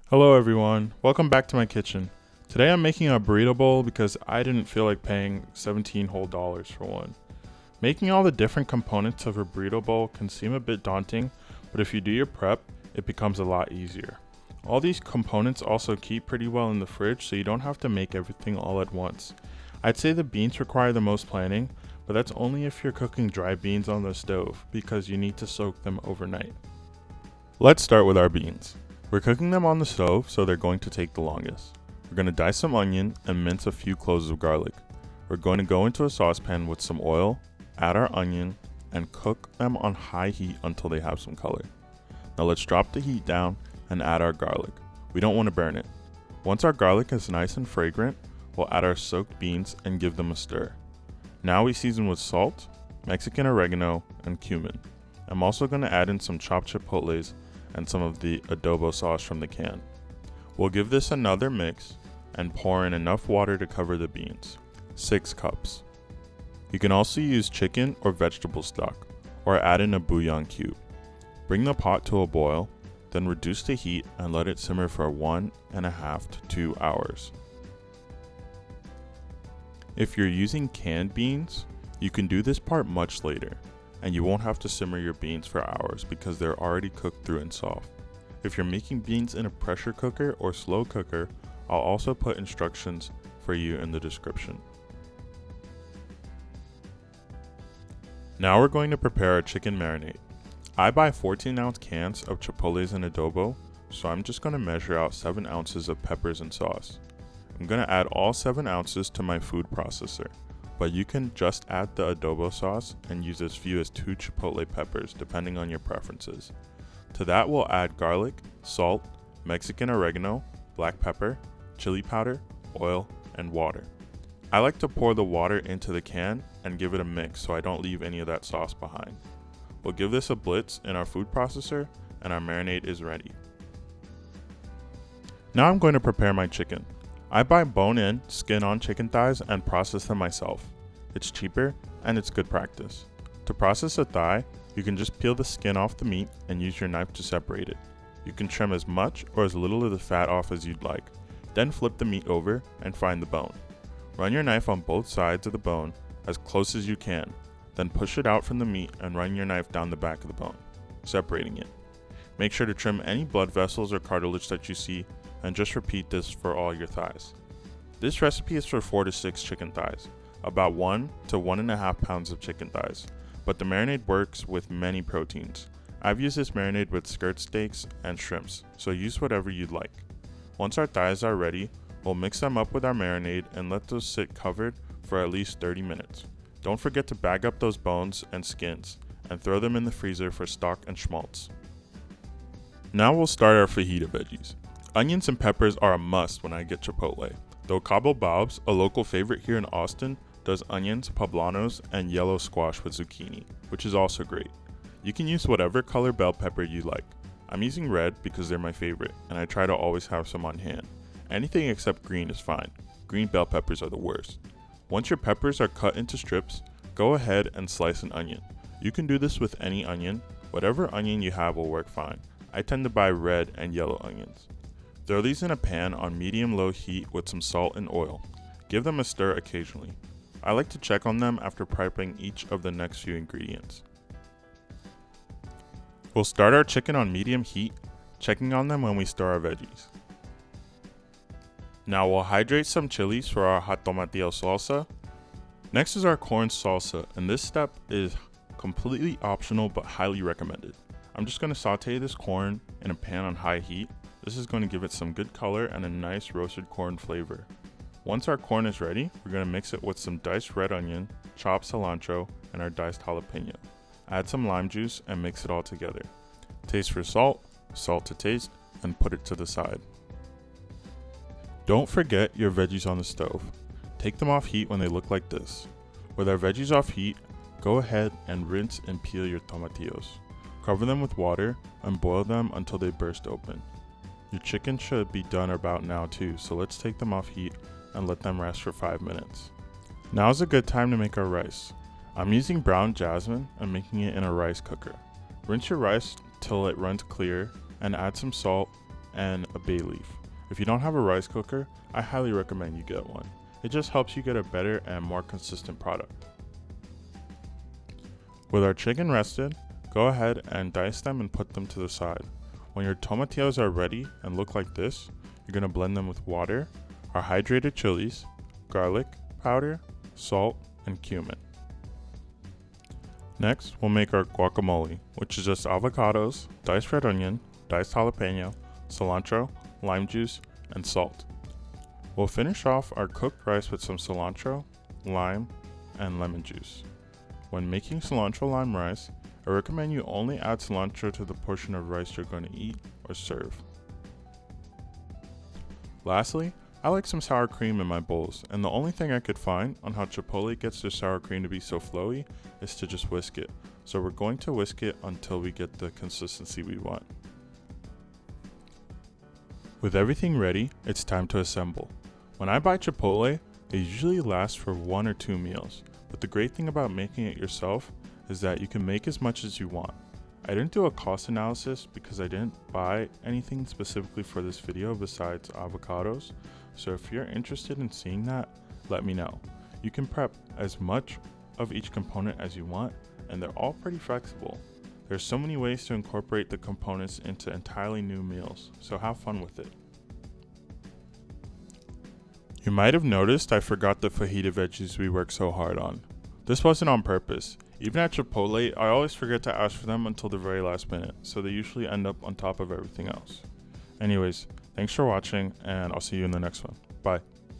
Hello everyone, welcome back to my kitchen. Today I'm making a burrito bowl because I didn't feel like paying $17 whole for one. Making all the different components of a burrito bowl can seem a bit daunting, but if you do your prep, it becomes a lot easier. All these components also keep pretty well in the fridge, so you don't have to make everything all at once. I'd say the beans require the most planning, but that's only if you're cooking dry beans on the stove because you need to soak them overnight. Let's start with our beans. We're cooking them on the stove, so they're going to take the longest. We're going to dice some onion and mince a few cloves of garlic. We're going to go into a saucepan with some oil, add our onion, and cook them on high heat until they have some color. Now let's drop the heat down and add our garlic. We don't want to burn it. Once our garlic is nice and fragrant, we'll add our soaked beans and give them a stir. Now we season with salt, Mexican oregano, and cumin. I'm also going to add in some chopped chipotles and some of the adobo sauce from the can. We'll give this another mix and pour in enough water to cover the beans, 6 cups. You can also use chicken or vegetable stock, or add in a bouillon cube. Bring the pot to a boil, then reduce the heat and let it simmer for 1.5 to 2 hours. If you're using canned beans, you can do this part much later, and you won't have to simmer your beans for hours because they're already cooked through and soft. If you're making beans in a pressure cooker or slow cooker, I'll also put instructions for you in the description. Now we're going to prepare our chicken marinade. I buy 14-ounce cans of chipotles and adobo, so I'm just going to measure out 7 ounces of peppers and sauce. I'm going to add all 7 ounces to my food processor, but you can just add the adobo sauce and use as few as 2 chipotle peppers depending on your preferences. To that we'll add garlic, salt, Mexican oregano, black pepper, chili powder, oil, and water. I like to pour the water into the can and give it a mix so I don't leave any of that sauce behind. We'll give this a blitz in our food processor and our marinade is ready. Now I'm going to prepare my chicken. I buy bone-in, skin-on chicken thighs and process them myself. It's cheaper and it's good practice. To process a thigh, you can just peel the skin off the meat and use your knife to separate it. You can trim as much or as little of the fat off as you'd like. Then flip the meat over and find the bone. Run your knife on both sides of the bone as close as you can. Then push it out from the meat and run your knife down the back of the bone, separating it. Make sure to trim any blood vessels or cartilage that you see, and just repeat this for all your thighs. This recipe is for 4 to 6 chicken thighs, about 1 to 1.5 pounds of chicken thighs, but the marinade works with many proteins. I've used this marinade with skirt steaks and shrimps, so use whatever you'd like. Once our thighs are ready, we'll mix them up with our marinade and let those sit covered for at least 30 minutes. Don't forget to bag up those bones and skins and throw them in the freezer for stock and schmaltz. Now we'll start our fajita veggies. Onions and peppers are a must when I get Chipotle, though Cabo Bob's, a local favorite here in Austin, does onions, poblanos, and yellow squash with zucchini, which is also great. You can use whatever color bell pepper you like. I'm using red because they're my favorite, and I try to always have some on hand. Anything except green is fine. Green bell peppers are the worst. Once your peppers are cut into strips, go ahead and slice an onion. You can do this with any onion. Whatever onion you have will work fine. I tend to buy red and yellow onions. Throw these in a pan on medium-low heat with some salt and oil. Give them a stir occasionally. I like to check on them after prepping each of the next few ingredients. We'll start our chicken on medium heat, checking on them when we stir our veggies. Now we'll hydrate some chilies for our hot tomatillo salsa. Next is our corn salsa, and this step is completely optional but highly recommended. I'm just going to saute this corn in a pan on high heat. This is going to give it some good color and a nice roasted corn flavor. Once our corn is ready, we're going to mix it with some diced red onion, chopped cilantro, and our diced jalapeno. Add some lime juice and mix it all together. Taste for salt, salt to taste, and put it to the side. Don't forget your veggies on the stove. Take them off heat when they look like this. With our veggies off heat, go ahead and rinse and peel your tomatillos. Cover them with water and boil them until they burst open. Your chicken should be done about now too, so let's take them off heat and let them rest for 5 minutes. Now is a good time to make our rice. I'm using brown jasmine and making it in a rice cooker. Rinse your rice till it runs clear and add some salt, and a bay leaf. If you don't have a rice cooker, I highly recommend you get one. It just helps you get a better and more consistent product. With our chicken rested, go ahead and dice them and put them to the side. When your tomatillos are ready and look like this, you're going to blend them with water, our hydrated chilies, garlic powder, salt, and cumin. Next, we'll make our guacamole, which is just avocados, diced red onion, diced jalapeno, cilantro, lime juice, and salt. We'll finish off our cooked rice with some cilantro, lime, and lemon juice. When making cilantro lime rice, I recommend you only add cilantro to the portion of rice you're going to eat or serve. Lastly, I like some sour cream in my bowls, and the only thing I could find on how Chipotle gets their sour cream to be so flowy is to just whisk it. So we're going to whisk it until we get the consistency we want. With everything ready, it's time to assemble. When I buy Chipotle, it usually lasts for 1 or 2 meals, but the great thing about making it yourself is that you can make as much as you want. I didn't do a cost analysis because I didn't buy anything specifically for this video besides avocados, so if you're interested in seeing that, let me know. You can prep as much of each component as you want, and they're all pretty flexible. There's so many ways to incorporate the components into entirely new meals, so have fun with it. You might have noticed I forgot the fajita veggies we worked so hard on. This wasn't on purpose. Even at Chipotle, I always forget to ask for them until the very last minute, so they usually end up on top of everything else. Anyways, thanks for watching, and I'll see you in the next one. Bye.